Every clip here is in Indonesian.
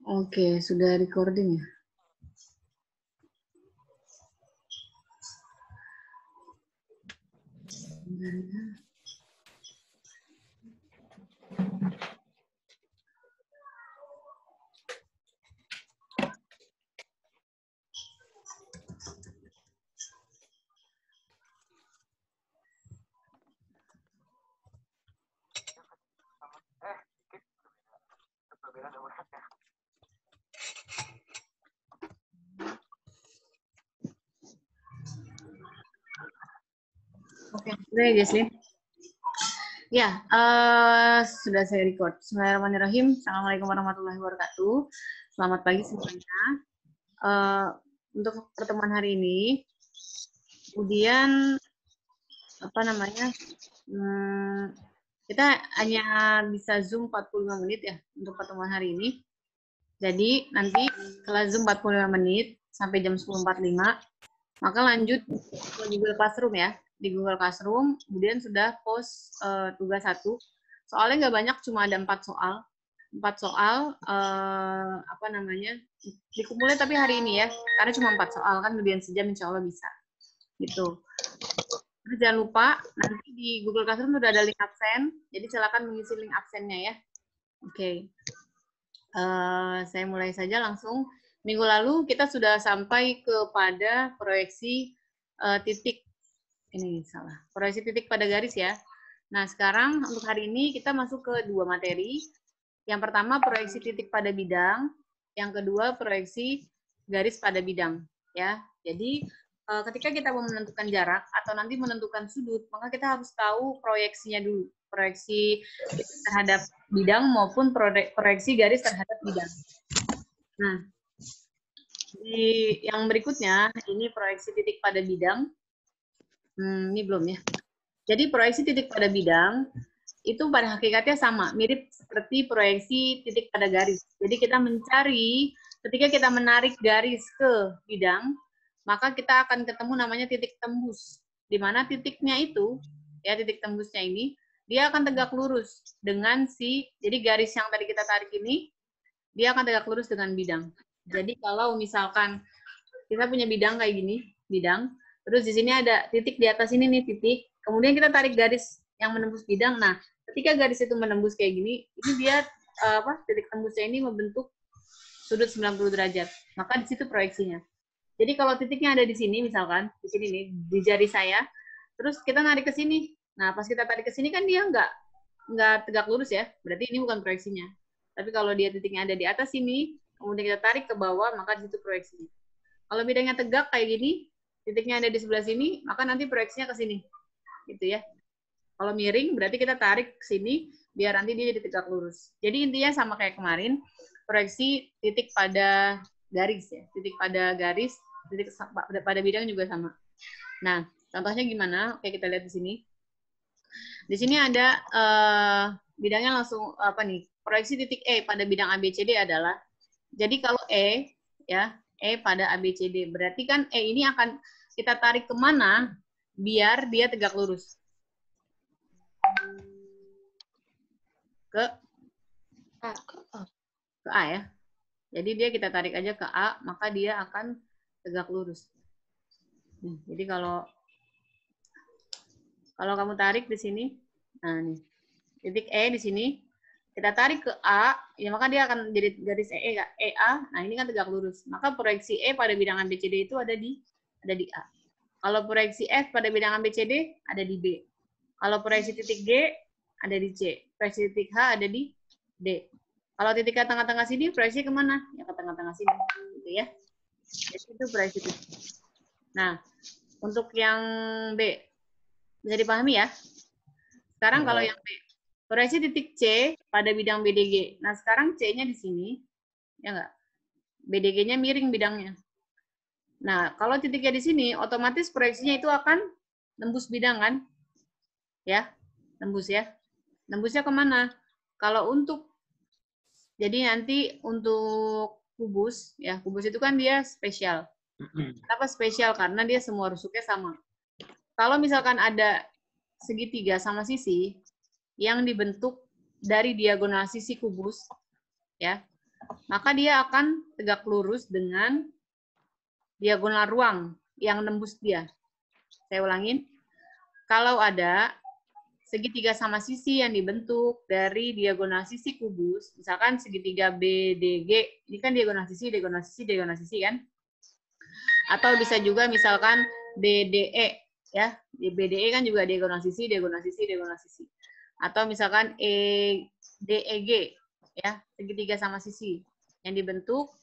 Oke, sudah recording ya? Oke, udah ya Jesslyn? Ya, sudah saya record. Bismillahirrahmanirrahim. Assalamualaikum warahmatullahi wabarakatuh. Selamat pagi semuanya. Untuk pertemuan hari ini, kemudian apa namanya? Kita hanya bisa Zoom 45 menit ya untuk pertemuan hari ini. Jadi nanti setelah Zoom 45 menit sampai jam 10.45, maka lanjut ke Google Classroom ya. Di Google Classroom, kemudian sudah post tugas 1. Soalnya nggak banyak, cuma ada 4 soal. 4 soal, apa namanya, dikumpulin tapi hari ini ya, karena cuma 4 soal, kan lebihan sejam insya Allah bisa. Gitu. Terus jangan lupa, nanti di Google Classroom sudah ada link absen, jadi silakan mengisi link absennya ya. Oke. Saya mulai saja langsung. Minggu lalu kita sudah sampai kepada proyeksi titik. Ini salah. Proyeksi titik pada garis ya. Nah, sekarang untuk hari ini kita masuk ke 2 materi. Yang pertama proyeksi titik pada bidang, yang kedua proyeksi garis pada bidang ya. Jadi ketika kita mau menentukan jarak atau nanti menentukan sudut, maka kita harus tahu proyeksinya dulu. Proyeksi terhadap bidang maupun proyeksi garis terhadap bidang. Nah, yang berikutnya ini proyeksi titik pada bidang. Ini belum ya. Jadi proyeksi titik pada bidang itu pada hakikatnya sama, mirip seperti proyeksi titik pada garis. Jadi kita mencari, ketika kita menarik garis ke bidang, maka kita akan ketemu namanya titik tembus. Di mana titiknya itu, ya titik tembusnya ini, dia akan tegak lurus dengan jadi garis yang tadi kita tarik ini, dia akan tegak lurus dengan bidang. Jadi kalau misalkan kita punya bidang kayak gini, bidang, terus di sini ada titik di atas ini nih titik, kemudian kita tarik garis yang menembus bidang. Nah, ketika garis itu menembus kayak gini, ini dia titik tembusnya ini membentuk sudut 90 derajat. Maka di situ proyeksinya. Jadi kalau titiknya ada di sini misalkan, di sini nih, di jari saya, terus kita narik ke sini. Nah, pas kita tarik ke sini kan dia nggak tegak lurus ya, berarti ini bukan proyeksinya. Tapi kalau dia titiknya ada di atas sini, kemudian kita tarik ke bawah, maka di situ proyeksinya. Kalau bidangnya tegak kayak gini, titiknya ada di sebelah sini, maka nanti proyeksinya ke sini. Gitu ya. Kalau miring, berarti kita tarik ke sini, biar nanti dia jadi tegak lurus. Jadi intinya sama kayak kemarin, proyeksi titik pada garis ya. Titik pada garis, titik pada bidang juga sama. Nah, contohnya gimana? Oke, kita lihat di sini. Di sini ada bidangnya langsung apa nih? Proyeksi titik E pada bidang ABCD adalah, jadi kalau E ya, E pada ABCD, berarti kan E ini akan kita tarik kemana biar dia tegak lurus? Ke A ya. Jadi dia kita tarik aja ke A, maka dia akan tegak lurus. Jadi kalau kamu tarik di sini, nah nih, titik E di sini, kita tarik ke A, ya maka dia akan jadi garis EA, nah ini kan tegak lurus. Maka proyeksi E pada bidang ABCD itu ada di A. Kalau proyeksi F pada bidang ABCD ada di B. Kalau proyeksi titik G ada di C. Proyeksi titik H ada di D. Kalau titik ke tengah-tengah sini, proyeksi kemana? Ya ke tengah-tengah sini, gitu ya. Jadi itu proyeksi titik. Nah, untuk yang B, bisa dipahami ya? Sekarang kalau yang B, proyeksi titik C pada bidang BDG. Nah, sekarang C-nya di sini, ya nggak? BDG-nya miring bidangnya. Nah, kalau titiknya di sini, otomatis proyeksinya itu akan nembus bidang kan? Ya, nembus ya. Nembusnya kemana? Kalau jadi nanti untuk kubus, ya kubus itu kan dia spesial. Kenapa spesial? Karena dia semua rusuknya sama. Kalau misalkan ada segitiga sama sisi yang dibentuk dari diagonal sisi kubus, ya, maka dia akan tegak lurus dengan diagonal ruang yang nembus dia. Saya ulangin. Kalau ada segitiga sama sisi yang dibentuk dari diagonal sisi kubus, misalkan segitiga BDG, ini kan diagonal sisi, diagonal sisi, diagonal sisi kan? Atau bisa juga misalkan BDE, ya. BDE kan juga diagonal sisi, diagonal sisi, diagonal sisi. Atau misalkan DEG, ya, segitiga sama sisi yang dibentuk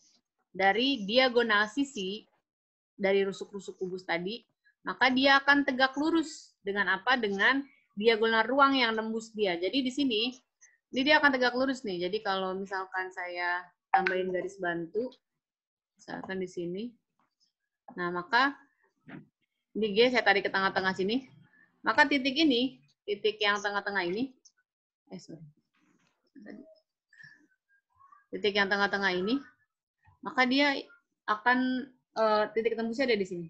dari diagonal sisi dari rusuk-rusuk kubus tadi, maka dia akan tegak lurus dengan apa? Dengan diagonal ruang yang nembus dia. Jadi di sini, ini dia akan tegak lurus nih. Jadi kalau misalkan saya tambahin garis bantu, misalkan di sini, nah maka di G saya tarik ke tengah-tengah sini, maka titik ini, titik yang tengah-tengah ini, titik yang tengah-tengah ini, maka dia akan titik tembusnya ada di sini.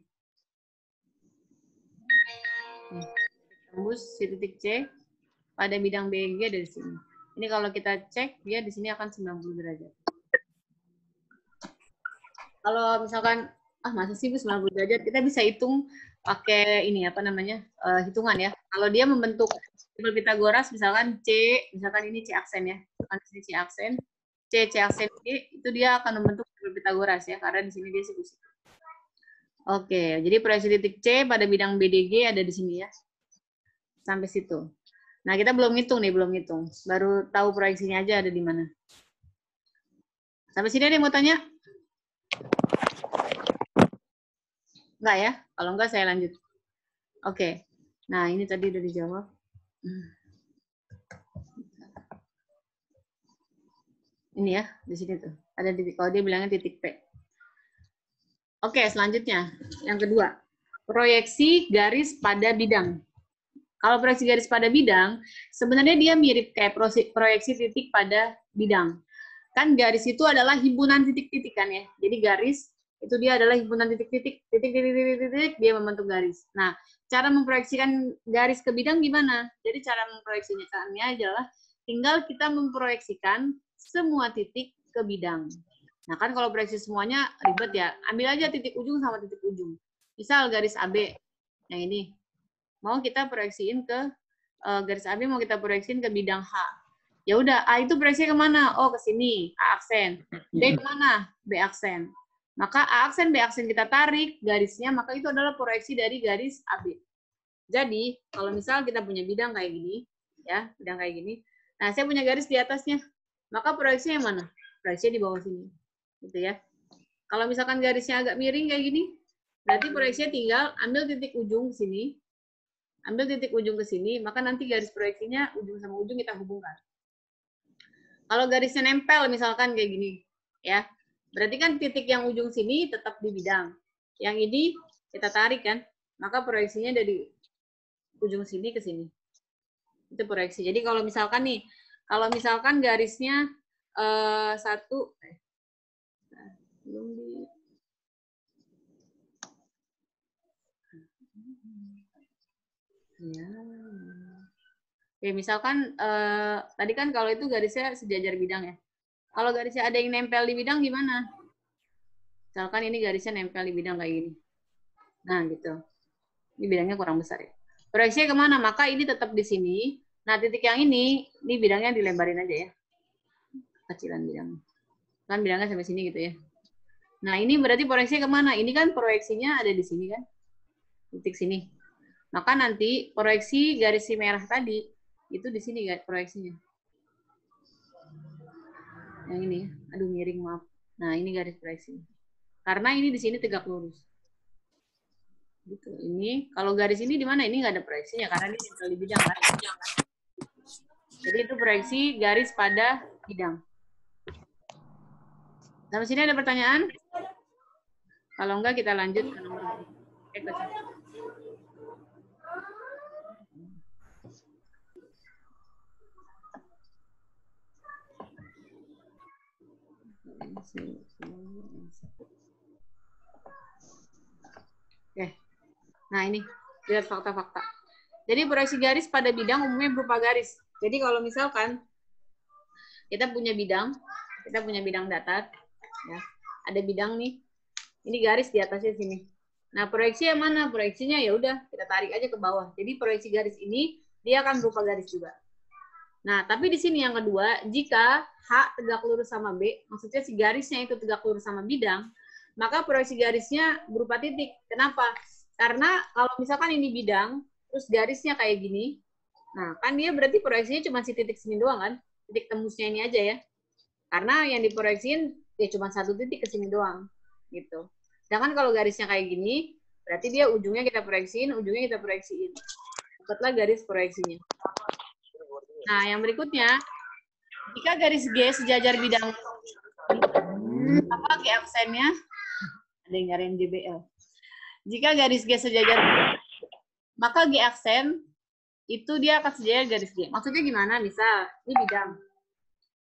Tembus si titik C pada bidang BG ada di sini. Ini kalau kita cek, dia di sini akan 90 derajat. Kalau misalkan, masa sih 90 derajat, kita bisa hitung pakai ini, apa namanya, hitungan ya. Kalau dia membentuk triple Pitagoras, misalkan C, misalkan ini C aksen ya. Misalkan ini C aksen, C aksen G, itu dia akan membentuk triple Pitagoras ya, karena di sini dia siku. Oke, jadi proyeksi titik C pada bidang BDG ada di sini ya. Sampai situ. Nah, kita belum ngitung nih, belum ngitung. Baru tahu proyeksinya aja ada di mana. Sampai sini ada yang mau tanya? Enggak ya? Kalau enggak saya lanjut. Oke. Nah, ini tadi udah dijawab. Ini ya, di sini tuh. Ada titik, kalau dia bilangnya titik P. Oke, selanjutnya. Yang kedua. Proyeksi garis pada bidang. Kalau proyeksi garis pada bidang, sebenarnya dia mirip kayak proyeksi titik pada bidang. Kan garis itu adalah himpunan titik-titik kan ya. Jadi garis itu dia adalah himpunan titik-titik, titik-titik, dia membentuk garis. Nah, cara memproyeksikan garis ke bidang gimana? Jadi cara memproyeksikannya adalah tinggal kita memproyeksikan semua titik ke bidang. Nah, kan kalau proyeksi semuanya ribet ya. Ambil aja titik ujung sama titik ujung. Misal garis AB. Nah, ini. Mau kita proyeksiin ke garis AB, mau kita proyeksiin ke bidang H. Ya udah, A itu proyeksinya kemana? Oh, ke sini, A aksen. B kemana? B aksen. Maka A aksen, B aksen kita tarik garisnya, maka itu adalah proyeksi dari garis AB. Jadi, kalau misal kita punya bidang kayak gini, ya, bidang kayak gini. Nah, saya punya garis di atasnya. Maka proyeksinya yang mana? Proyeksinya di bawah sini. Gitu ya. Kalau misalkan garisnya agak miring kayak gini, berarti proyeksinya tinggal ambil titik ujung sini, ambil titik ujung ke sini, maka nanti garis proyeksinya ujung sama ujung kita hubungkan. Kalau garisnya nempel misalkan kayak gini, ya, berarti kan titik yang ujung sini tetap di bidang. Yang ini kita tarik kan, maka proyeksinya dari ujung sini ke sini. Itu proyeksi. Jadi kalau misalkan nih, kalau misalkan garisnya satu, belum di ya. Oke, misalkan tadi kan kalau itu garisnya sejajar bidang ya. Kalau garisnya ada yang nempel di bidang gimana? Misalkan ini garisnya nempel di bidang kayak gini. Nah, gitu. Ini bidangnya kurang besar ya. Proyeksinya kemana? Maka ini tetap di sini. Nah, titik yang ini bidangnya dilebarin aja ya. Kecilan bidangnya. Kan bidangnya sampai sini gitu ya. Nah, ini berarti proyeksinya kemana? Ini kan proyeksinya ada di sini kan? Titik sini. Maka nanti proyeksi garis si merah tadi, itu di sini guys proyeksinya. Yang ini, aduh miring maaf. Nah, ini garis proyeksi. Karena ini di sini tegak lurus. Gitu. Ini kalau garis ini di mana? Ini nggak ada proyeksinya karena ini nempel di bidang kan. Jadi itu proyeksi garis pada bidang. Sampai sini ada pertanyaan? Kalau enggak kita lanjut ke nomor 1. Oke. Nah, ini lihat fakta-fakta. Jadi proyeksi garis pada bidang umumnya berupa garis. Jadi kalau misalkan kita punya bidang Kita punya bidang datar. Ya. Ada bidang nih. Ini garis di atasnya sini. Nah, proyeksi yang mana? Proyeksinya ya udah kita tarik aja ke bawah. Jadi proyeksi garis ini dia akan berupa garis juga. Nah, tapi di sini yang kedua, jika H tegak lurus sama B, maksudnya si garisnya itu tegak lurus sama bidang, maka proyeksi garisnya berupa titik. Kenapa? Karena kalau misalkan ini bidang, terus garisnya kayak gini, nah kan dia berarti proyeksinya cuma si titik sini doang kan? Titik tembusnya ini aja ya. Karena yang diproyeksiin ya cuma satu titik ke sini doang. Gitu. Sedangkan kalau garisnya kayak gini, berarti dia ujungnya kita proyeksiin, ujungnya kita proyeksiin. Dapatlah garis proyeksinya. Nah, yang berikutnya, jika garis G sejajar bidang, apa G aksennya? Ada yang nyariin JBL. Jika garis G sejajar, maka G aksen itu dia akan sejajar garis G. Maksudnya gimana? Misal, ini bidang.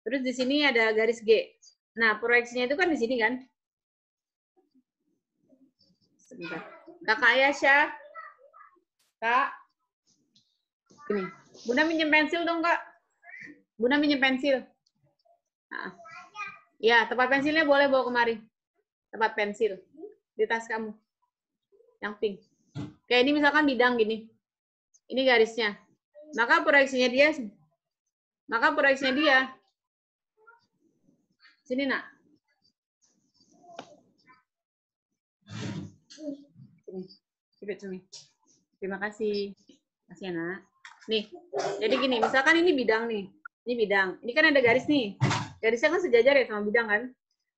Terus di sini ada garis G. Nah, proyeksinya itu kan di sini kan? Sebentar. Kakak Ayasha. Kak. Ini. Bunda minjem pensil dong, Kak. Bunda minjem pensil. Nah. Ya, tempat pensilnya boleh bawa kemari. Tempat pensil. Di tas kamu. Yang pink. Kayak ini misalkan bidang gini. Ini garisnya. Maka proyeksinya dia. Sini, nak. Sini. Terima kasih. Kasih ya, nak. Nih, jadi gini, misalkan ini bidang nih. Ini bidang. Ini kan ada garis nih. Garisnya kan sejajar ya sama bidang kan.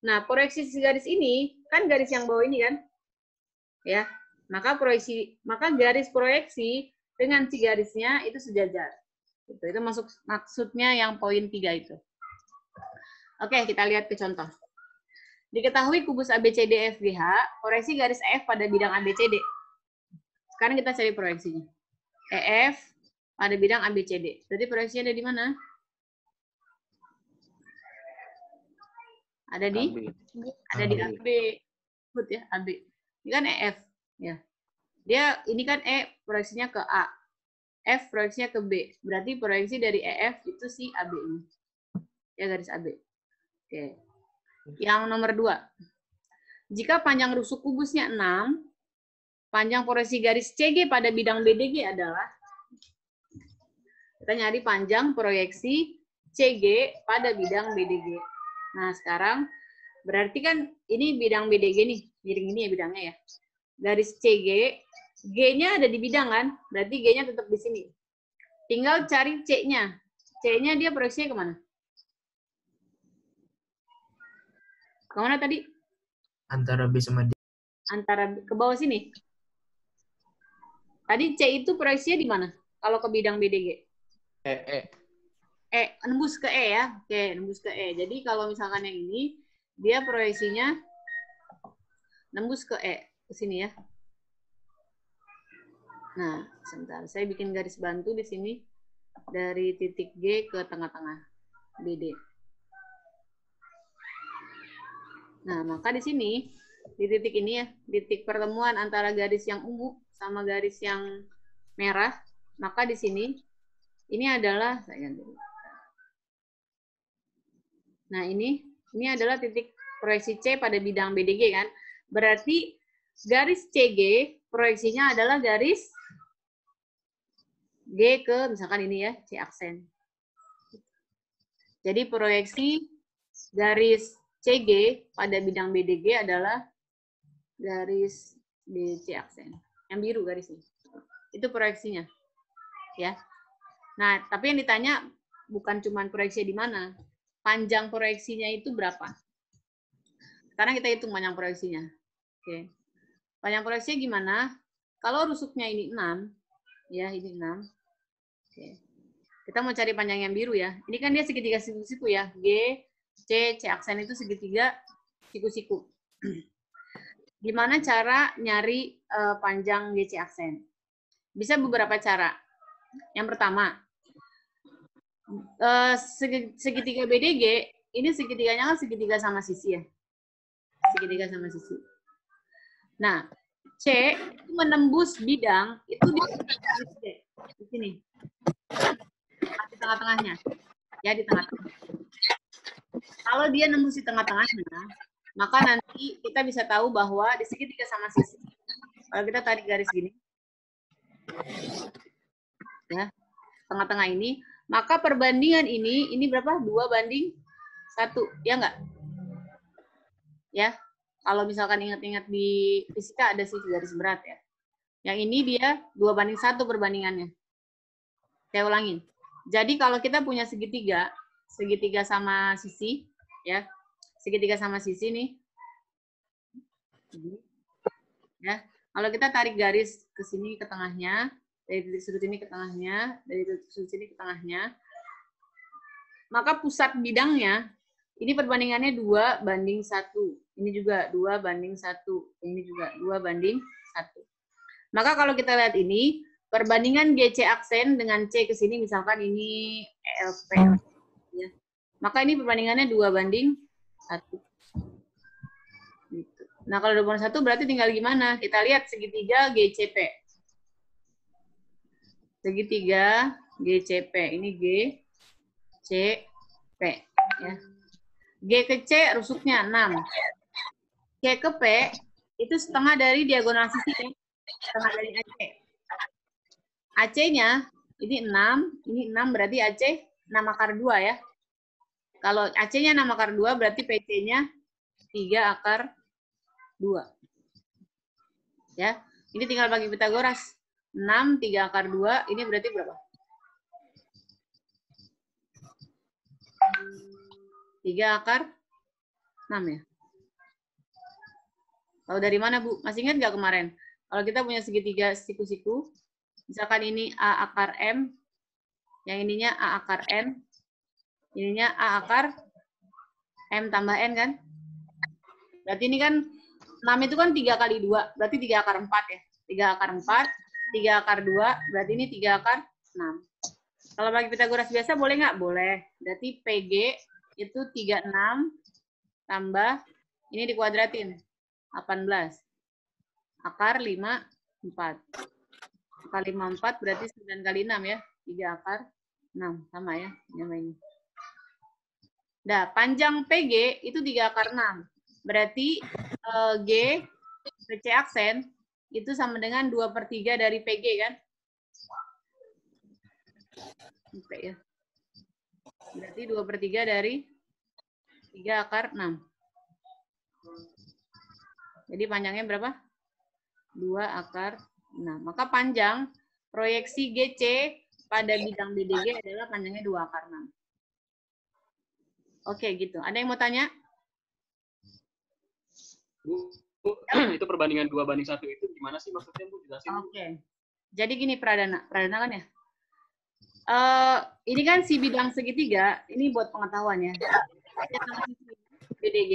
Nah, proyeksi si garis ini, kan garis yang bawah ini kan. Ya, maka garis proyeksi dengan si garisnya itu sejajar. Itu masuk maksudnya yang poin 3 itu. Oke, kita lihat ke contoh. Diketahui kubus ABCD FGH, proyeksi garis EF pada bidang ABCD. Sekarang kita cari proyeksinya. EF pada bidang ABCD. Berarti proyeksinya ada di mana? Ada di AB. Ada di AB. Sebut ya, AB. Ini kan EF ya. Dia ini kan E proyeksinya ke A. F proyeksinya ke B. Berarti proyeksi dari EF itu si AB ini. Ya, garis AB. Oke. Yang nomor 2. Jika panjang rusuk kubusnya 6, panjang proyeksi garis CG pada bidang BDG adalah, kita nyari panjang proyeksi CG pada bidang BDG. Nah, sekarang berarti kan ini bidang BDG nih, miring ini ya bidangnya ya. Garis CG, G-nya ada di bidang kan? Berarti G-nya tetap di sini. Tinggal cari C-nya. C-nya dia proyeksinya kemana? Kemana tadi? Antara B sama D. Antara ke bawah sini. Tadi C itu proyeksinya di mana? Kalau ke bidang BDG? Nembus ke E ya. Oke, nembus ke E. Jadi kalau misalkan yang ini, dia proyeksinya nembus ke E. Ke sini ya. Nah, sebentar. Saya bikin garis bantu di sini. Dari titik G ke tengah-tengah. BD. Nah, maka di sini, di titik ini ya, titik pertemuan antara garis yang ungu sama garis yang merah, maka di sini, ini adalah, saya ganti. Nah, ini adalah titik proyeksi C pada bidang BDG kan. Berarti garis CG proyeksinya adalah garis G ke misalkan ini ya, C aksen. Jadi proyeksi garis CG pada bidang BDG adalah garis DC aksen. Yang biru garisnya. Itu proyeksinya. Ya. Nah, tapi yang ditanya bukan cuma proyeksi di mana. Panjang proyeksinya itu berapa? Sekarang kita hitung panjang proyeksinya. Oke. Panjang proyeksinya gimana? Kalau rusuknya ini 6, ya ini 6. Oke. Kita mau cari panjang yang biru ya. Ini kan dia segitiga siku-siku ya. G, C, C aksen itu segitiga siku-siku. Gimana cara nyari panjang GC aksen? Bisa beberapa cara. Yang pertama, segitiga BDG, ini segitiganya kan segitiga sama sisi ya. Segitiga sama sisi. Nah, C itu menembus bidang, itu di sini. Di tengah-tengahnya. Ya, di tengah-tengah. Kalau dia nembus di tengah-tengahnya, maka nanti kita bisa tahu bahwa di segitiga sama sisi, kalau kita tarik garis gini, ya, tengah-tengah ini, maka perbandingan ini berapa? 2:1, ya enggak? Ya, kalau misalkan ingat-ingat di fisika ada sih garis berat ya. Yang ini dia 2:1 perbandingannya. Saya ulangin. Jadi kalau kita punya segitiga sama sisi, ya, segitiga sama sisi nih, ya. Kalau kita tarik garis ke sini ke tengahnya, dari titik sudut ini ke tengahnya, dari titik sudut sini ke tengahnya, maka pusat bidangnya ini perbandingannya 2:1. Ini juga 2:1. Ini juga 2:1. Maka kalau kita lihat ini, perbandingan GC aksen dengan C ke sini, misalkan ini LP. Ya. Maka ini perbandingannya 2:1. Gitu. Nah, kalau 2:1 berarti tinggal gimana? Kita lihat segitiga GCP. Segitiga GCP. Ini GCP. Ya. G ke C rusuknya 6. C ke P itu setengah dari diagonal sisi. Ya. Setengah dari AC. AC-nya ini 6 berarti AC 6/2 ya. Kalau AC-nya 6/2 berarti PC-nya 3/2. Ya. Ini tinggal bagi Pitagoras. 6 3/2 ini berarti berapa? 3/6 ya. Tahu dari mana, Bu? Masih ingat nggak kemarin? Kalau kita punya segitiga siku-siku, misalkan ini A/M, yang ininya A/N, ininya A/M tambah N kan? Berarti ini kan 6 itu kan 3 kali 2, berarti 3/4 ya. 3/4, 3/2, berarti ini 3/6. Kalau bagi Pitagoras biasa boleh nggak? Boleh. Berarti PG itu 36 tambah, ini dikuadratin, 18. Akar 5, 4. Akar 5, 4 berarti 9 kali 6 ya. 3/6. Sama ya. Ini. Nah, panjang PG itu 3/6. Berarti G, PC aksen, itu sama dengan 2/3 dari PG kan? Ya. Berarti 2/3 dari 3/6. Jadi panjangnya berapa? 2/6. Maka panjang proyeksi GC pada bidang BDG adalah panjangnya 2/6. Oke, gitu. Ada yang mau tanya? Bu, itu perbandingan 2:1 itu gimana sih maksudnya, Bu? Jelasin. Oke. Jadi gini, Pradana kan ya? Ini kan si bidang segitiga, ini buat pengetahuan ya. BDG,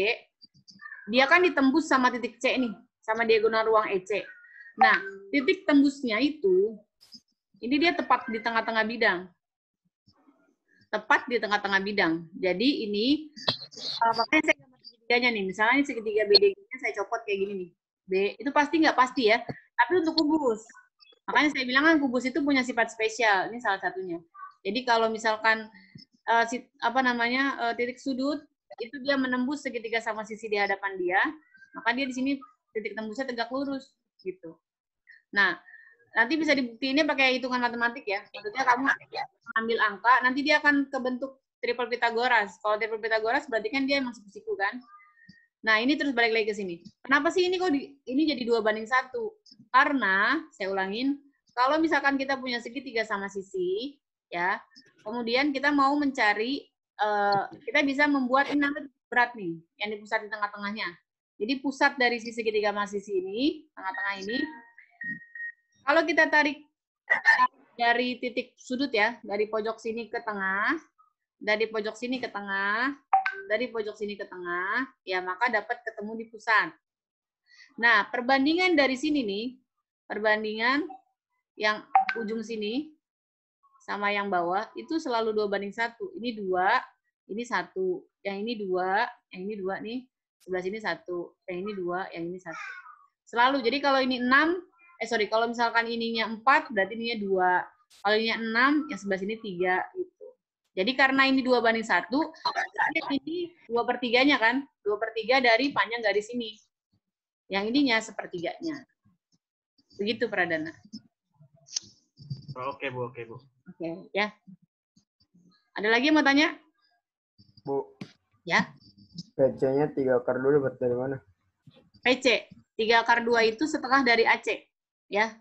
dia kan ditembus sama titik C nih, sama diagonal ruang EC. Nah, titik tembusnya itu, ini dia tepat di tengah-tengah bidang. Tepat di tengah-tengah bidang. Jadi ini, makanya saya gambar segitiganya nih. Misalnya ini segitiga BDG-nya saya copot kayak gini nih. B, itu pasti nggak pasti ya. Tapi untuk kubus. Makanya saya bilang kan kubus itu punya sifat spesial. Ini salah satunya. Jadi kalau misalkan titik sudut itu dia menembus segitiga sama sisi di hadapan dia, maka dia di sini titik tembusnya tegak lurus gitu. Nah, nanti bisa dibuktiinnya pakai hitungan matematik ya. Maksudnya kamu ambil angka, nanti dia akan kebentuk triple Pitagoras. Kalau triple Pitagoras berarti kan dia emang siku-siku kan. Nah, ini terus balik lagi ke sini. Kenapa sih ini kok ini jadi 2:1? Karena, saya ulangin, kalau misalkan kita punya segitiga sama sisi, ya, kemudian kita mau mencari, kita bisa membuat ini namanya berat nih, yang di pusat di tengah-tengahnya. Jadi pusat dari sisi segitiga sama sisi ini, tengah-tengah ini, kalau kita tarik dari titik sudut ya, dari pojok sini ke tengah, dari pojok sini ke tengah, dari pojok sini ke tengah, ya maka dapat ketemu di pusat. Nah, perbandingan dari sini nih, perbandingan yang ujung sini sama yang bawah itu selalu 2:1. Ini 2, ini 1. Yang ini 2, yang ini 2 nih. Sebelah sini 1, yang ini 2, yang ini 1. Selalu. Jadi kalau ini 6, kalau misalkan ininya 4, berarti ininya 2. Kalau ininya 6, yang sebelah sini 3 gitu. Jadi karena ini 2:1, ini 2/3-nya kan? 2/3 dari panjang garis ini. Yang ininya sepertiganya. Begitu, Pradana. Oke, Bu. Oke, Bu. Oke, ya. Ada lagi yang mau tanya? Bu, Ya. PC-nya 3/2 dapat dari mana? PC. 3/2 itu setengah dari AC. Ya.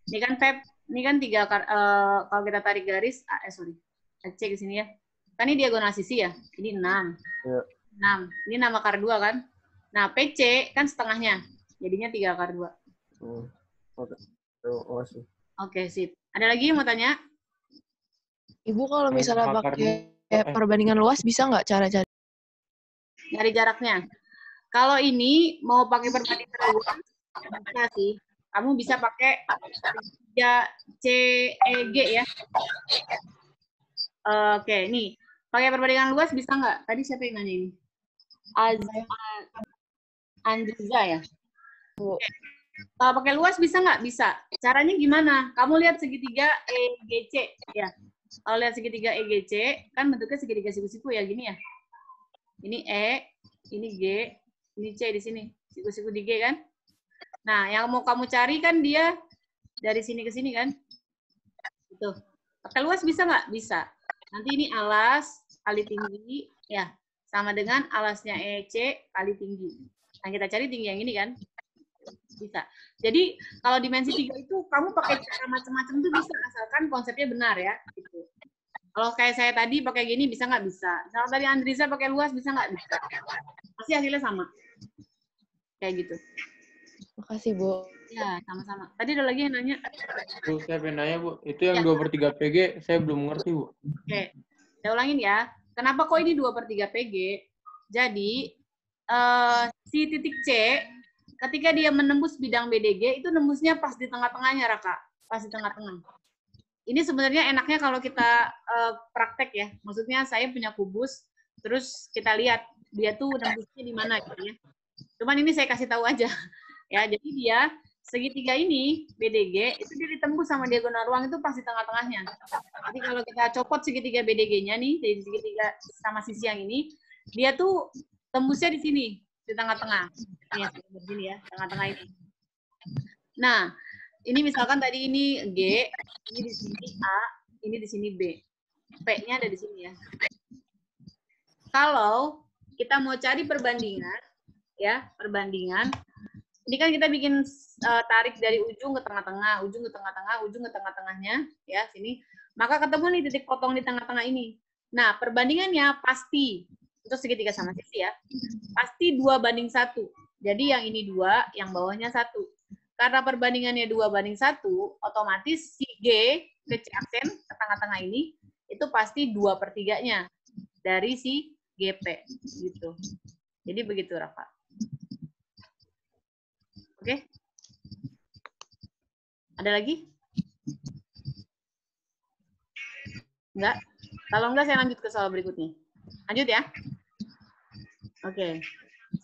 Ini kan Feb, ini kan 3 kalau kita tarik garis, AC ke sini ya. Kan ini diagonal sisi ya. Ini 6. Ya. 6. Ini 6/2 kan? Nah, PC kan setengahnya. Jadinya 3/2. Oke. Oh, sih. Oke, sip. Ada lagi yang mau tanya? Ibu kalau misalnya pakai perbandingan luas bisa nggak cara-cara? Dari jaraknya. Kalau ini mau pakai perbandingan luas, bisa sih. Kamu bisa pakai 3CEG ya. Oke, nih. Pakai perbandingan luas bisa nggak? Tadi siapa yang nanya ini? Andriza ya? Oke. Kalau pakai luas bisa nggak? Bisa. Caranya gimana? Kamu lihat segitiga EGC ya. Kalau lihat segitiga EGC, kan bentuknya segitiga siku-siku ya, gini ya. Ini E, ini G, ini C di sini. Siku-siku di G kan? Nah, yang mau kamu cari kan dia dari sini ke sini kan? Gitu. Pakai luas bisa nggak? Bisa. Nanti ini alas kali tinggi, ya. Sama dengan alasnya EC kali tinggi. Nah, kita cari tinggi yang ini kan? Bisa. Jadi, kalau dimensi 3 itu kamu pakai cara macam-macam itu bisa, asalkan konsepnya benar ya. Gitu. Kalau kayak saya tadi pakai gini, bisa nggak? Bisa. Kalau tadi Andriza pakai luas, bisa nggak? Bisa. Pasti hasilnya sama. Kayak gitu. Makasih, Bu. Ya, sama-sama. Tadi ada lagi yang nanya. Bu, saya pengen nanya, Bu. Itu yang 2/3 PG, saya belum ngerti, Bu. Oke. Saya ulangin ya. Kenapa kok ini 2/3 PG? Jadi, si titik C, ketika dia menembus bidang BDG, itu nembusnya pas di tengah-tengahnya, Raka. Pas di tengah-tengah. Ini sebenarnya enaknya kalau kita praktek ya. Maksudnya saya punya kubus, terus kita lihat dia tuh nembusnya di mana gitu ya. Cuman ini saya kasih tahu aja. Ya, jadi dia segitiga ini BDG itu dia ditembus sama diagonal ruang itu pas di tengah-tengahnya. Jadi kalau kita copot segitiga BDG-nya nih dari segitiga sama sisi yang ini, dia tuh tembusnya di sini, di tengah-tengah. Ini di sini ya, tengah-tengah ini. Nah, ini misalkan tadi ini G, ini di sini A, ini di sini B. P-nya ada di sini ya. Kalau kita mau cari perbandingan, ya, perbandingan, ini kan kita bikin tarik dari ujung ke tengah-tengah, ujung ke tengah-tengah, ujung ke tengah-tengahnya, ya, sini. Maka ketemu nih titik potong di tengah-tengah ini. Nah, perbandingannya pasti, itu segitiga sama sisi ya, pasti 2:1. Jadi yang ini 2, yang bawahnya 1. Karena perbandingannya 2:1, otomatis si G ke C aksen ke tengah-tengah ini, itu pasti 2/3-nya dari si GP. Gitu. Jadi begitu, Rafa. Oke? Ada lagi? Enggak? Kalau enggak, saya lanjut ke soal berikutnya. Lanjut ya? Oke.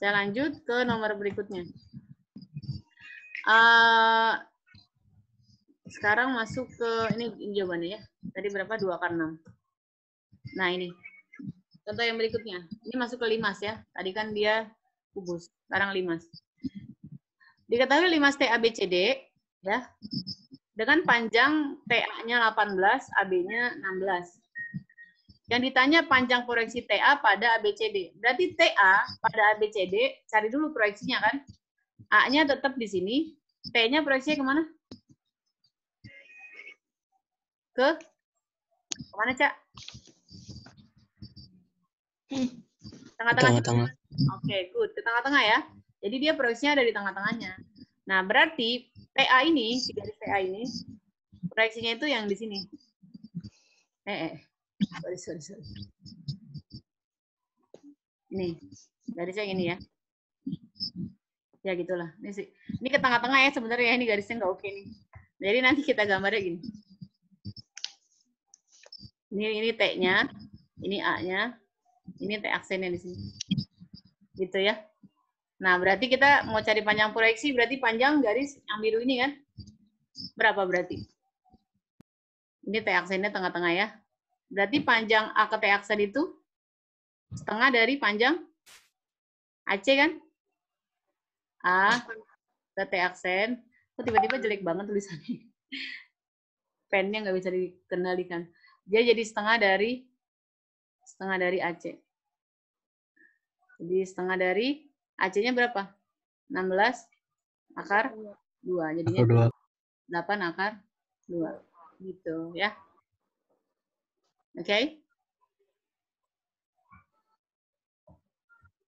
Saya lanjut ke nomor berikutnya. Sekarang masuk ke, ini jawabannya ya. Tadi berapa? 2/6. Nah, ini. Contoh yang berikutnya. Ini masuk ke limas ya. Tadi kan dia kubus. Sekarang limas. Diketahui limas TABCD, ya, dengan panjang TA-nya 18, AB-nya 16. Yang ditanya panjang proyeksi TA pada ABCD. Berarti TA pada ABCD, cari dulu proyeksinya kan. A-nya tetap di sini. T-nya proyeksinya kemana? Kemana, Cak? Tengah-tengah. Oke, good. Ke tengah-tengah ya. Jadi dia proyeksinya ada di tengah-tengahnya. Nah, berarti TA ini, si garis TA ini, proyeksinya itu yang di sini. Sorry. Ini, garisnya yang ini ya. Ya gitulah. Ini ke tengah-tengah ya sebenarnya, ini garisnya nggak oke nih. Jadi nanti kita gambarnya gini. Ini T-nya, ini A-nya, ini T aksennya di sini. Gitu ya. Nah, berarti kita mau cari panjang proyeksi, berarti panjang garis yang biru ini kan? Berapa berarti? Ini T aksennya tengah-tengah ya. Berarti panjang A ke T aksen itu setengah dari panjang AC kan? A ke T aksen. Kok tiba-tiba jelek banget tulisannya? Pennya nggak bisa dikendalikan. Dia jadi setengah dari AC. Jadi setengah dari AC-nya berapa? 16 akar 2. Jadinya 8 akar 2. Gitu ya. Oke?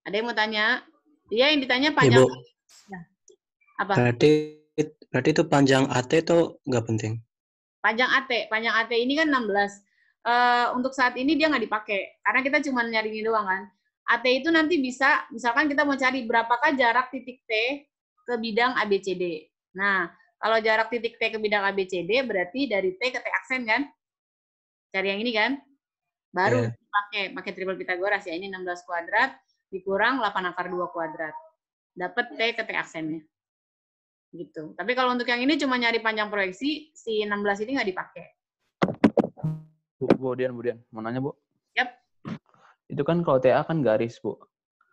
Ada yang mau tanya? Iya, yang ditanya panjang. Ibu, Ya. Apa? berarti itu panjang AT itu nggak penting? Panjang AT ini kan 16. Untuk saat ini dia nggak dipakai karena kita cuma nyari ini doang kan. AT itu nanti bisa, misalkan kita mau cari berapakah jarak titik T ke bidang ABCD. Nah, kalau jarak titik T ke bidang ABCD berarti dari T ke T aksen kan? Cari yang ini kan? Baru pakai triple Pitagoras ya. Ini 16 kuadrat dikurang 8 akar 2 kuadrat. Dapat T ke T aksennya. Gitu. Tapi kalau untuk yang ini cuma nyari panjang proyeksi, si 16 ini nggak dipakai. Bu Dian, mau nanya, Bu? Yap. Itu kan kalau TA kan garis, Bu.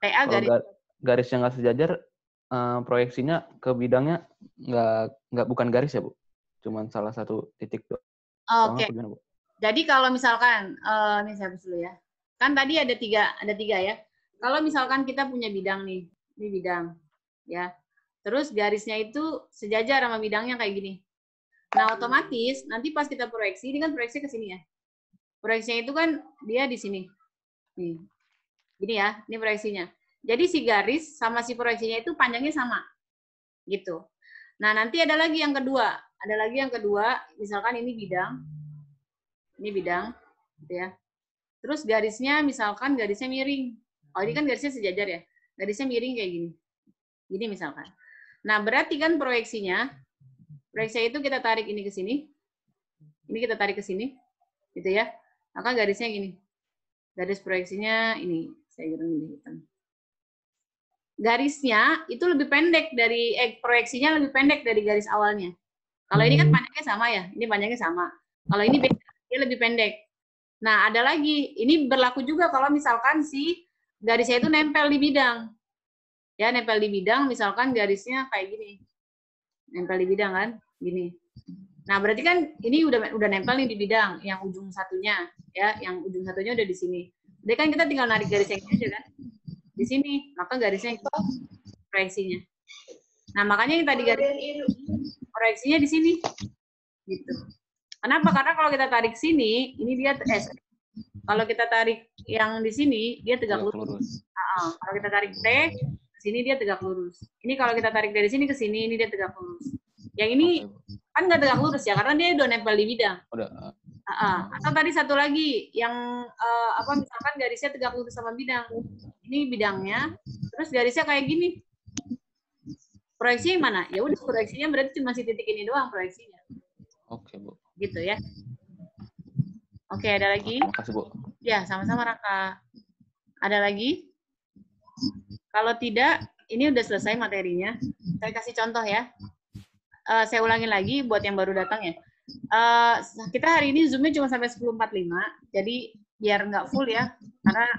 TA garis. Kalau garis yang nggak sejajar, proyeksinya ke bidangnya bukan garis ya, Bu? Cuman salah satu titik doang. Oke. Bu? Jadi kalau misalkan, ini saya hapus dulu ya. Kan tadi ada tiga ya. Kalau misalkan kita punya bidang nih, ini bidang, ya. Terus garisnya itu sejajar sama bidangnya kayak gini. Nah, otomatis nanti pas kita proyeksi, ini kan proyeksi ke sini ya. Proyeksinya itu kan dia di sini. Nih. Gini ya, ini proyeksinya. Jadi si garis sama si proyeksinya itu panjangnya sama. Gitu. Nah, nanti ada lagi yang kedua. Misalkan ini bidang. Ini bidang, gitu ya. Terus garisnya, misalkan garisnya miring. Oh, ini kan garisnya sejajar ya. Garisnya miring kayak gini. Gini misalkan. Nah, berarti kan proyeksinya itu kita tarik ini ke sini. Ini kita tarik ke sini. Gitu ya. Maka garisnya gini. Garis proyeksinya ini. Saya kira ini hitam. Garisnya itu lebih pendek dari, proyeksinya lebih pendek dari garis awalnya. Kalau ini kan panjangnya sama ya. Ini panjangnya sama. Kalau ini beda, dia lebih pendek. Nah, ada lagi. Ini berlaku juga kalau misalkan si garisnya itu nempel di bidang. Ya, nempel di bidang, misalkan garisnya kayak gini. Nempel di bidang kan, gini. Nah, berarti kan ini udah nempel nih di bidang, yang ujung satunya, ya, yang ujung satunya udah di sini. Jadi kan kita tinggal narik garis yang ini aja kan, di sini, maka garisnya proyeksinya. Nah, makanya yang tadi garis proyeksinya di sini, gitu. Kenapa? Karena kalau kita tarik sini, ini dia kalau kita tarik yang di sini, dia tegak lurus. Kalau kita tarik T, ke sini dia tegak lurus. Ini kalau kita tarik dari sini ke sini, ini dia tegak lurus. Yang ini kan nggak tegak lurus ya, karena dia udah nempel di bidang. Atau tadi satu lagi, yang misalkan garisnya tegak lurus sama bidang. Ini bidangnya, terus garisnya kayak gini. Proyeksinya mana? Ya udah, proyeksinya berarti cuma si titik ini doang proyeksinya. Oke, Bu. Gitu ya. Oke, ada lagi? Makasih, Bu. Ya, sama-sama Raka. Ada lagi? Kalau tidak, ini udah selesai materinya. Saya kasih contoh ya. Saya ulangin lagi buat yang baru datang ya. Kita hari ini Zoom-nya cuma sampai 10.45, jadi biar nggak full ya, karena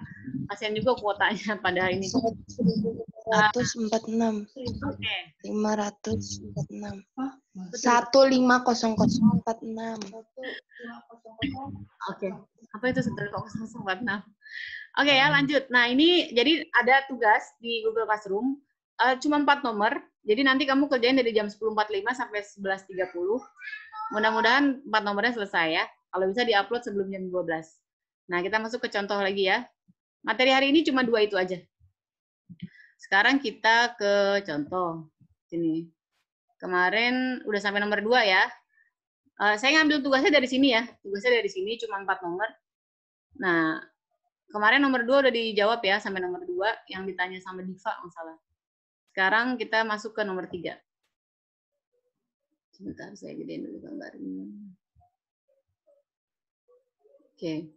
kasihan juga kuotanya pada hari ini. 146. Oke. 546. 150046. Oke. Apa itu 15046? Oke ya, lanjut. Nah, ini jadi ada tugas di Google Classroom, cuma 4 nomor. Jadi nanti kamu kerjain dari jam 10.45 sampai 11.30. Mudah-mudahan 4 nomornya selesai ya. Kalau bisa diupload sebelum jam 12. Nah, kita masuk ke contoh lagi ya. Materi hari ini cuma 2 itu aja. Sekarang kita ke contoh. Sini. Kemarin udah sampai nomor 2 ya. Saya ngambil tugasnya dari sini ya. Tugasnya dari sini cuma 4 nomor. Nah, kemarin nomor 2 udah dijawab ya, sampai nomor 2 yang ditanya sama Diva, nggak salah. Sekarang kita masuk ke nomor 3. Sebentar, saya gedein dulu gambarnya. Oke.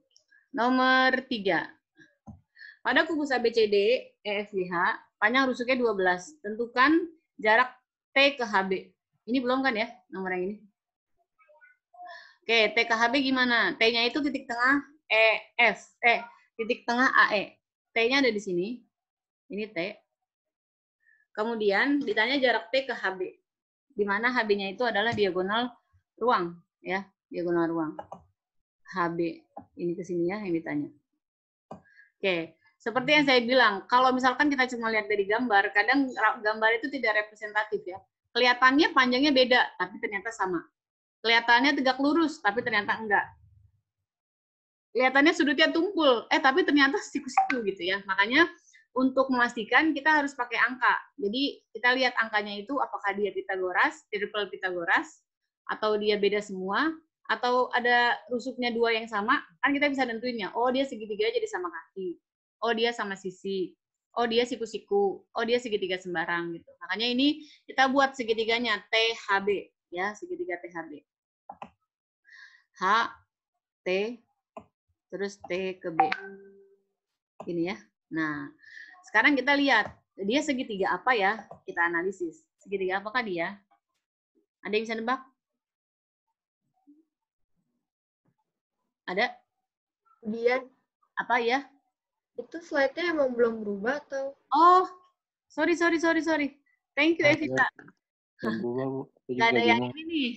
Nomor 3. Pada kubus ABCD, EFGH, panjang rusuknya 12. Tentukan jarak T ke HB. Ini belum kan ya, nomor yang ini? Oke, T ke HB gimana? T-nya itu titik tengah titik tengah AE. T-nya ada di sini. Ini T. Kemudian ditanya jarak T ke HB. Di mana HB-nya itu adalah diagonal ruang, ya, diagonal ruang. HB ini ke sini ya yang ditanya. Oke, seperti yang saya bilang, kalau misalkan kita cuma lihat dari gambar, kadang gambar itu tidak representatif ya. Kelihatannya panjangnya beda, tapi ternyata sama. Kelihatannya tegak lurus, tapi ternyata enggak. Kelihatannya sudutnya tumpul, tapi ternyata siku-siku gitu ya. Makanya untuk memastikan kita harus pakai angka. Jadi kita lihat angkanya itu apakah dia Pitagoras, triple Pitagoras, atau dia beda semua, atau ada rusuknya dua yang sama, kan kita bisa nentuinnya. Oh dia segitiga jadi sama kaki. Oh dia sama sisi. Oh dia siku-siku. Oh dia segitiga sembarang gitu. Makanya ini kita buat segitiganya THB ya, segitiga THB. H, T, terus T ke B. Ini ya. Nah, sekarang kita lihat, dia segitiga apa ya? Kita analisis. Segitiga apakah dia? Ada yang bisa nebak? Ada? Kemudian, Apa ya? itu slide-nya emang belum berubah atau? Oh, sorry. Thank you, Evita. Nggak ada yang ini nih.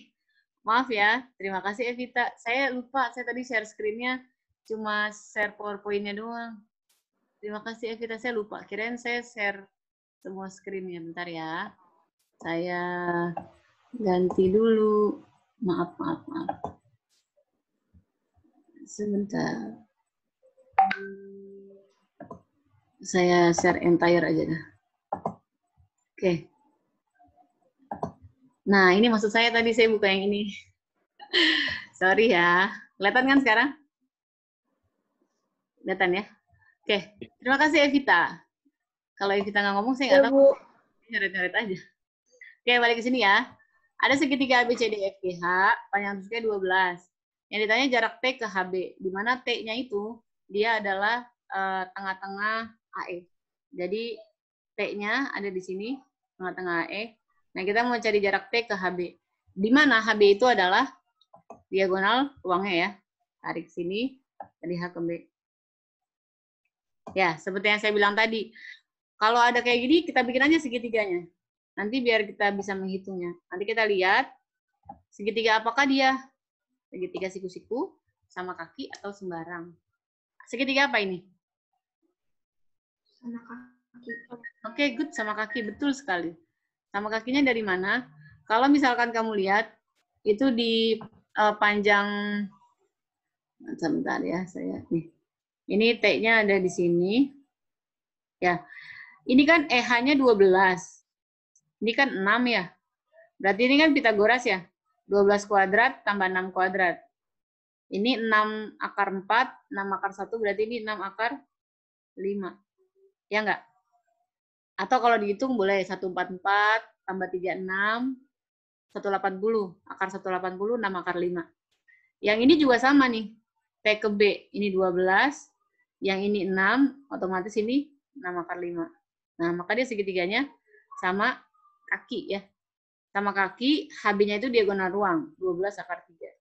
Maaf ya, terima kasih Evita. Saya lupa, saya tadi share screen-nya cuma share PowerPoint-nya doang. Terima kasih Evita, saya lupa. Kirain saya share semua screen-nya. Bentar ya. Saya ganti dulu. Maaf. Sebentar. Saya share entire aja dah. Oke. Nah, ini maksud saya tadi saya buka yang ini. Sorry ya. Kelihatan kan sekarang? Kelihatan ya? Oke. Terima kasih Evita. Kalau Evita nggak ngomong, saya nggak tahu. Nyoret-nyoret aja. Oke, balik ke sini ya. Ada segitiga ABCDFGH, panjang tusuknya 12. Yang ditanya jarak T ke HB, di mana T-nya itu dia adalah tengah-tengah AE. Jadi T-nya ada di sini, tengah-tengah AE. Nah, kita mau cari jarak T ke HB. Di mana HB itu adalah diagonal ruangnya ya. Tarik sini, dari H ke B. Ya, seperti yang saya bilang tadi. Kalau ada kayak gini, kita bikin aja segitiganya. Nanti biar kita bisa menghitungnya. Nanti kita lihat, segitiga apakah dia? Segitiga siku-siku, sama kaki, atau sembarang. Segitiga apa ini? Sama kaki. Oke, good. Sama kaki. Betul sekali. Sama kakinya dari mana? Kalau misalkan kamu lihat, itu di panjang, sebentar ya, saya nih. Ini T-nya ada di sini. Ya. Ini kan EH-nya 12. Ini kan 6 ya. Berarti ini kan Pitagoras ya. 12 kuadrat tambah 6 kuadrat. Ini 6 akar 4, 6 akar 1, berarti ini 6 akar 5. Ya enggak? Atau kalau dihitung boleh 144 tambah 36, 180. Akar 180, 6 akar 5. Yang ini juga sama nih. T ke B, ini 12. Yang ini 6, otomatis ini 6 akar 5. Nah, maka dia segitiganya sama kaki ya. Sama kaki, HB-nya itu diagonal ruang, 12 akar 3.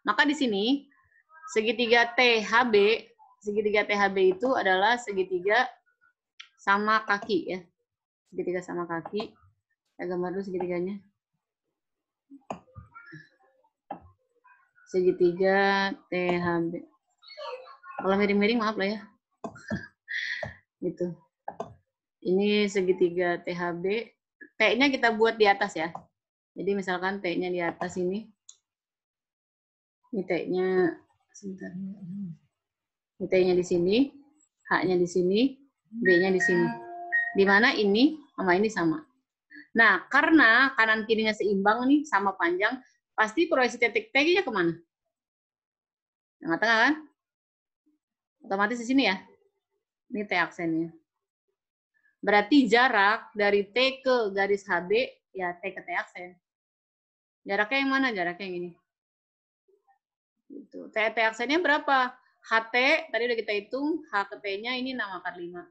Maka di sini, segitiga THB itu adalah segitiga sama kaki ya. Segitiga sama kaki. Saya gambar dulu segitiganya. Segitiga THB. Kalau miring-miring maaf lah ya. Gitu. Ini segitiga THB. T-nya kita buat di atas ya. Jadi misalkan T-nya di atas ini. Ini T-nya sebentar. Ini T-nya di sini, H-nya di sini, B-nya di sini. Di mana ini sama ini sama. Nah, karena kanan kirinya seimbang nih, sama panjang, pasti proyeksi titik T-nya kemana? Tengah-tengah kan? Otomatis di sini ya. Ini T aksennya. Berarti jarak dari T ke garis HB, ya T ke T aksen. Jaraknya yang mana? Jaraknya yang ini. Gitu. T aksennya berapa? HT, tadi udah kita hitung, H ke T-nya ini 6 akar 5.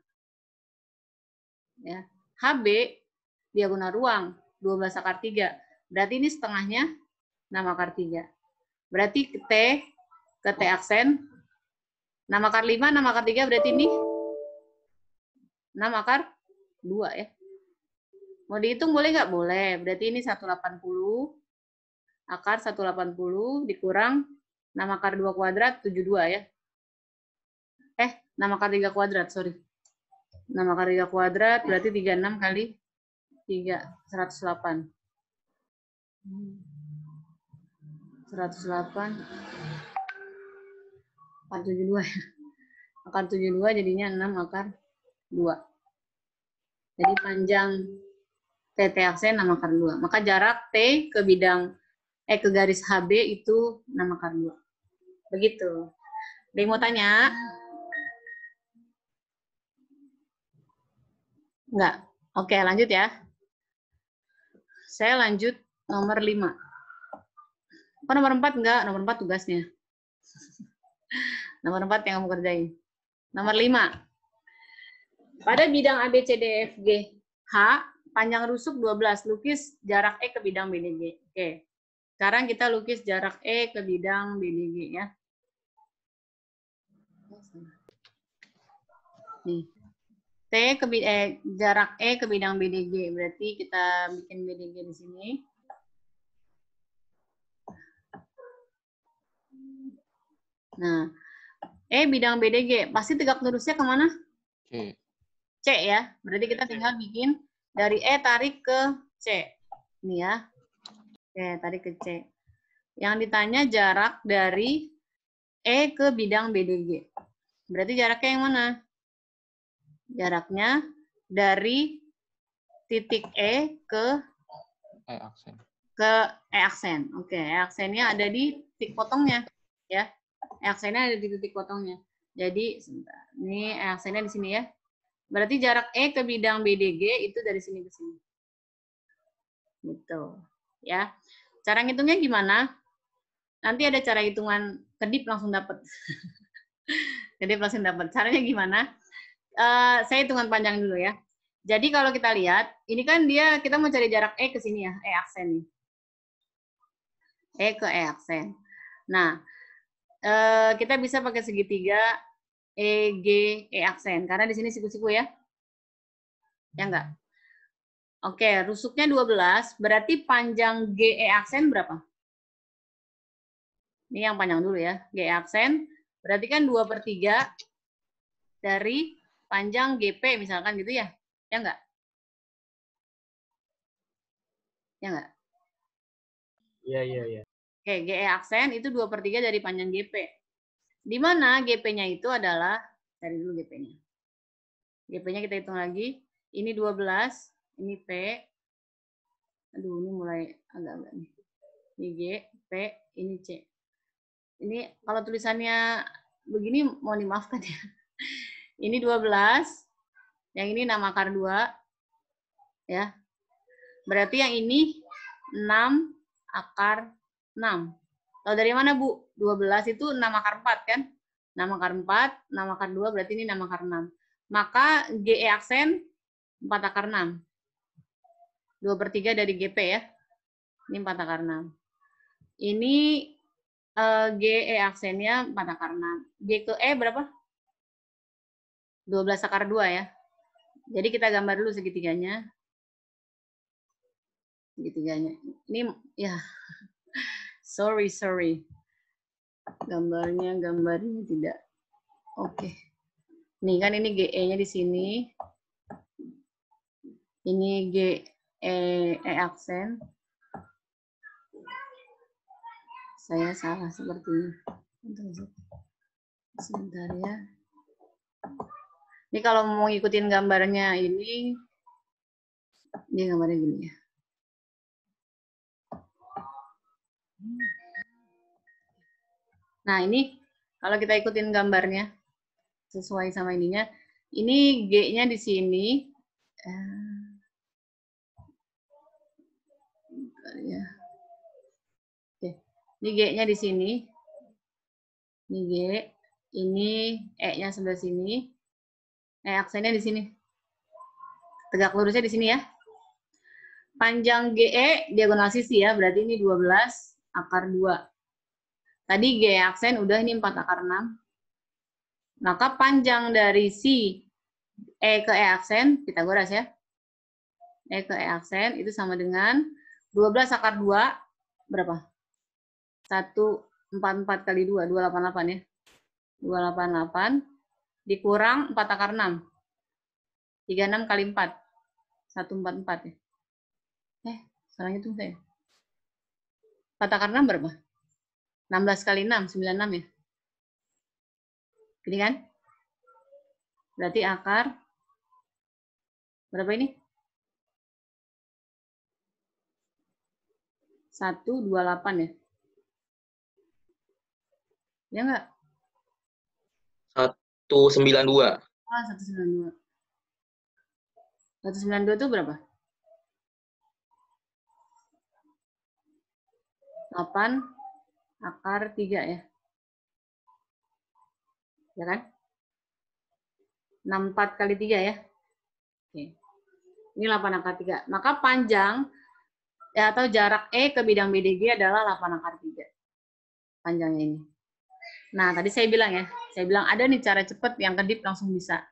Ya. HB, diagonal ruang, 12 akar 3. Berarti ini setengahnya 6 akar 3. Berarti T ke T aksen. 6 akar 5, 6 akar 3 berarti ini 6 akar 2 ya. Mau dihitung boleh nggak? Boleh. Berarti ini 180 akar 180 dikurang 6 akar 2 kuadrat 72 ya. 6 akar 3 kuadrat, sorry. 6 akar 3 kuadrat berarti 36 kali 3, 108. 108 akar 72 ya. Akar 72 jadinya 6 akar 2. Jadi panjang TT aksen 6 akar 2. Maka jarak T ke bidang ke garis HB itu 6 akar 2. Begitu. Ada yang mau tanya? Enggak. Oke, lanjut ya. Saya lanjut nomor 5. Apa nomor 4? Enggak, nomor 4 tugasnya. Nomor 4 yang kamu kerjain. Nomor 5. Pada bidang ABCDFG H, panjang rusuk 12. Lukis jarak E ke bidang BDG. Oke. Sekarang kita lukis jarak E ke bidang BDG ya. Nih. Jarak E ke bidang BDG. Berarti kita bikin BDG di sini. Nah, bidang BDG. Pasti tegak lurusnya kemana? C. C ya. Berarti kita tinggal bikin dari E tarik ke C. Ini ya. Oke, tarik ke C. Yang ditanya jarak dari E ke bidang BDG. Berarti jaraknya yang mana? Jaraknya dari titik E ke E aksen. E aksen. Oke, E aksennya ada di titik potongnya. Ya. E aksennya ada di titik potongnya. Jadi, sebentar. Ini E aksennya di sini ya. Berarti jarak E ke bidang BDG itu dari sini ke sini. Gitu. Ya. Cara ngitungnya gimana? Nanti ada cara hitungan kedip langsung dapat. Kedip langsung dapat. Caranya gimana? Saya hitungan panjang dulu ya. Jadi kalau kita lihat, ini kan kita mau cari jarak E ke sini ya, E aksen nih. E ke E aksen. Nah, kita bisa pakai segitiga EG E aksen karena di sini siku-siku ya. Ya enggak? Oke, rusuknya 12, berarti panjang GE aksen berapa? Ini yang panjang dulu ya, GE aksen. Berarti kan 2/3 dari panjang GP misalkan gitu ya. Ya enggak? Ya enggak? Iya. Oke, GE aksen itu 2/3 dari panjang GP. Di mana GP-nya itu adalah, cari dulu GP-nya. GP-nya kita hitung lagi. Ini 12, ini P. Aduh, ini mulai agak-agak nih. Ini G, P, ini C. Ini kalau tulisannya begini mau dimaafkan ya. Ini 12, yang ini 6 akar 2. Ya. Berarti yang ini 6 akar 6. Tahu dari mana, Bu? 12 itu 6 akar 4 kan? 6 akar 4, 6 akar 2 berarti ini 6 akar 6. Maka GE aksen 4 akar 6. 2/3 dari GP ya. Ini 4 akar 6. Ini GE aksennya 4 akar 6. G ke E berapa? 12 akar 2 ya. Jadi kita gambar dulu segitiganya. Segitiganya. Ini ya. Sorry. Gambarnya tidak. Oke. Nih kan ini GE-nya di sini. Ini GE aksen. Saya salah sepertinya. Sebentar ya. Ini kalau mau ngikutin gambarnya ini gambarnya gini ya. Nah, ini kalau kita ikutin gambarnya sesuai sama ininya, ini G-nya di sini. Oke. Ini G-nya di sini. Ini G, ini E-nya sebelah sini. Aksennya di sini. Tegak lurusnya di sini ya. Panjang GE diagonal sisi ya, berarti ini 12 akar 2. Tadi G aksen udah ini 4 akar 6. Maka panjang dari si E ke E aksen, Pitagoras ya. E ke E aksen itu sama dengan 12 akar 2, berapa? 144 kali 2, 288 ya. 288 dikurang 4 akar 6. 36 kali 4. 144 ya. Salah hitung saya. 4 akar 6 berapa? 16 kali 6, 96 ya. Gini kan? Berarti akar berapa ini? 128 ya. Ya enggak? 192. Ah, 192. 192 itu berapa? 8 akar 3 ya. Ya kan? 64 kali 3 ya. Oke. Ini 8 akar 3. Maka panjang ya, atau jarak E ke bidang BDG adalah 8 akar 3. Panjangnya ini. Nah, tadi saya bilang ya. Saya bilang ada nih cara cepat yang kedip langsung bisa.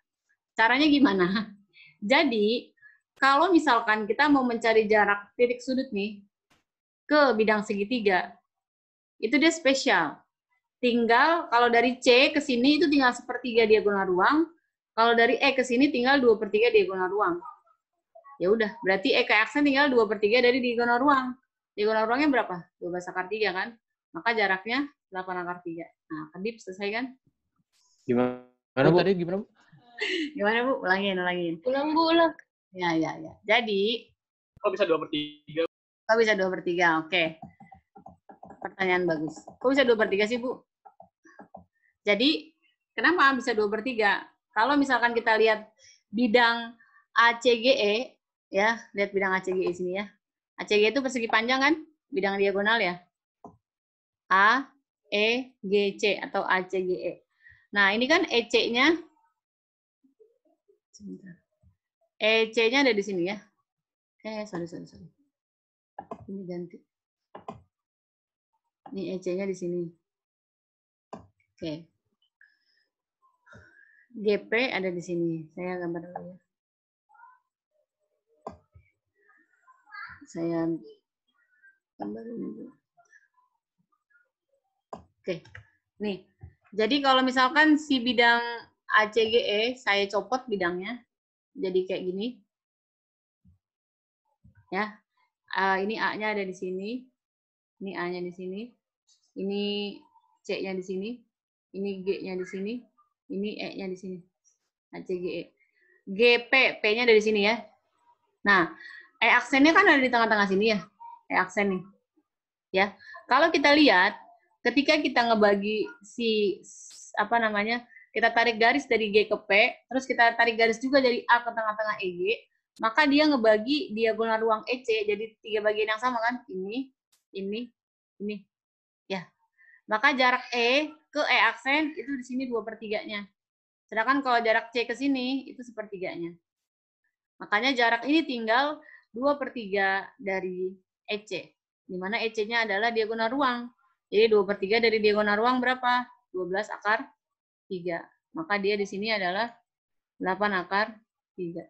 Caranya gimana? Jadi, kalau misalkan kita mau mencari jarak titik sudut nih ke bidang segitiga, itu dia spesial. Tinggal kalau dari C ke sini itu tinggal 1/3 diagonal ruang. Kalau dari E ke sini tinggal 2/3 diagonal ruang. Ya udah, berarti E ke aksen tinggal 2/3 dari diagonal ruang. Diagonal ruangnya berapa? 12 akar 3 kan? Maka jaraknya 8 akar 3. Nah, kedip selesai kan? Gimana Bu? Tadi gimana, Bu? Gimana Bu? Ulangin. Ulang, Bu, ulang. Ya. Jadi, Kok bisa 2/3? kok bisa 2/3? Oke. Pertanyaan bagus. Kok bisa 2/3 sih, Bu? Jadi, kenapa bisa 2/3? Kalau misalkan kita lihat bidang ACGE, ya, lihat bidang ACGE sini ya. ACGE itu persegi panjang kan? Bidang diagonal ya. A, E, G, C atau ACGE. Nah, ini kan EC-nya, EC-nya ada di sini ya. Sorry. Ini ganti. Ini EC-nya di sini. Oke. GP ada di sini. Saya gambar dulu ya. Saya gambar dulu. Oke. Nih. Jadi kalau misalkan si bidang ACGE, saya copot bidangnya. Jadi kayak gini. Ya. Ini A-nya ada di sini. Ini A-nya di sini. Ini C-nya di sini. Ini G-nya di sini. Ini E-nya di sini. ACGE. GP, P-nya dari sini ya. Nah, E aksennya kan ada di tengah-tengah sini ya. E aksen nih. Ya. Kalau kita lihat, ketika kita ngebagi si kita tarik garis dari G ke P, terus kita tarik garis juga dari A ke tengah-tengah EG, maka dia ngebagi diagonal ruang EC jadi 3 bagian yang sama kan? Ini. Ya. Maka jarak E ke E aksen itu di sini 2/3-nya. Sedangkan kalau jarak C ke sini itu 1/3-nya. Makanya jarak ini tinggal 2/3 dari EC. Di mana EC-nya adalah diagonal ruang. Jadi 2/3 dari diagonal ruang berapa? 12 akar 3. Maka dia di sini adalah 8 akar 3.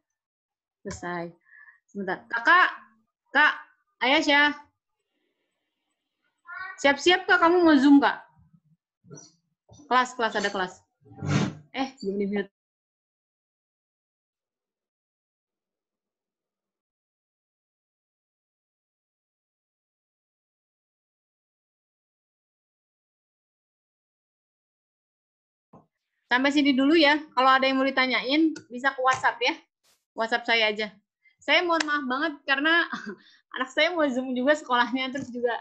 Selesai. Sebentar. Kak, Ayasya. Siap-siap Kak, kamu mau Zoom Kak? Kelas, ada kelas. Belum di-mute. Sampai sini dulu ya. Kalau ada yang mau ditanyain, bisa ke WhatsApp ya. WhatsApp saya aja. Saya mohon maaf banget karena anak saya mau Zoom juga sekolahnya, terus juga,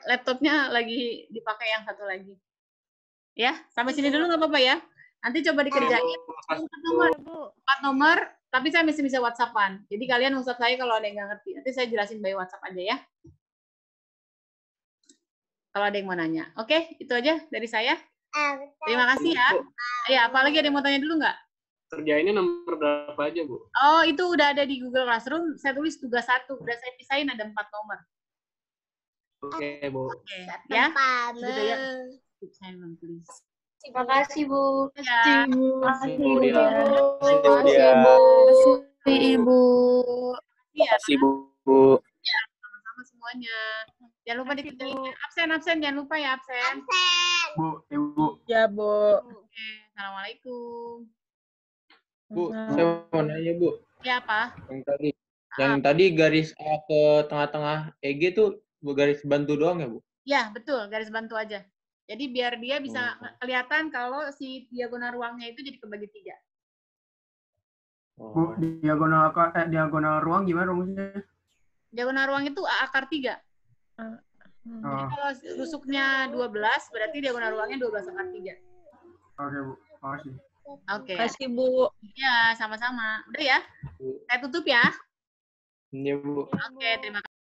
laptopnya lagi dipakai yang satu lagi. Ya, sampai sini dulu nggak apa-apa ya. Nanti coba dikerjain. 4 nomor, tapi saya masih bisa WhatsApp-an. Jadi kalian WhatsApp saya kalau ada yang nggak ngerti. Nanti saya jelasin by WhatsApp aja ya. Kalau ada yang mau nanya. Oke, itu aja dari saya. Terima kasih ya. Ya, apalagi ada yang mau tanya dulu nggak? Kerjainnya nomor berapa aja, Bu? Oh, itu udah ada di Google Classroom. Saya tulis tugas 1. Udah saya pisahin ada 4 nomor. Oke, Bu. Oke, ya. Depan. Gitu ya. Keep silent, please. Terima kasih, Bu. Ya. Makasih, Bu Dia. Makasih, Bu. Makasih, Ibu. Iya, Bu. sama semuanya. Jangan lupa dikerjain. Absen, jangan lupa ya absen. Bu, Ibu. Ya, Bu. Oke, assalamualaikum. Bu, saya mau nanya, Bu. Ya apa? Yang tadi garis A ke tengah-tengah EG tuh garis bantu doang ya, Bu? Ya, betul, garis bantu aja. Jadi biar dia bisa kelihatan kalau si diagonal ruangnya itu jadi kebagi 3. Bu, diagonal ruang gimana rumusnya? Diagonal ruang itu A akar 3. Jadi Oh, kalau rusuknya 12, berarti diagonal ruangnya 12 akar 3. oke, Bu. Makasih. Oke. Makasih, Bu. Ya, sama-sama. Udah ya? Saya tutup ya. Iya, Bu. Oke, terima kasih.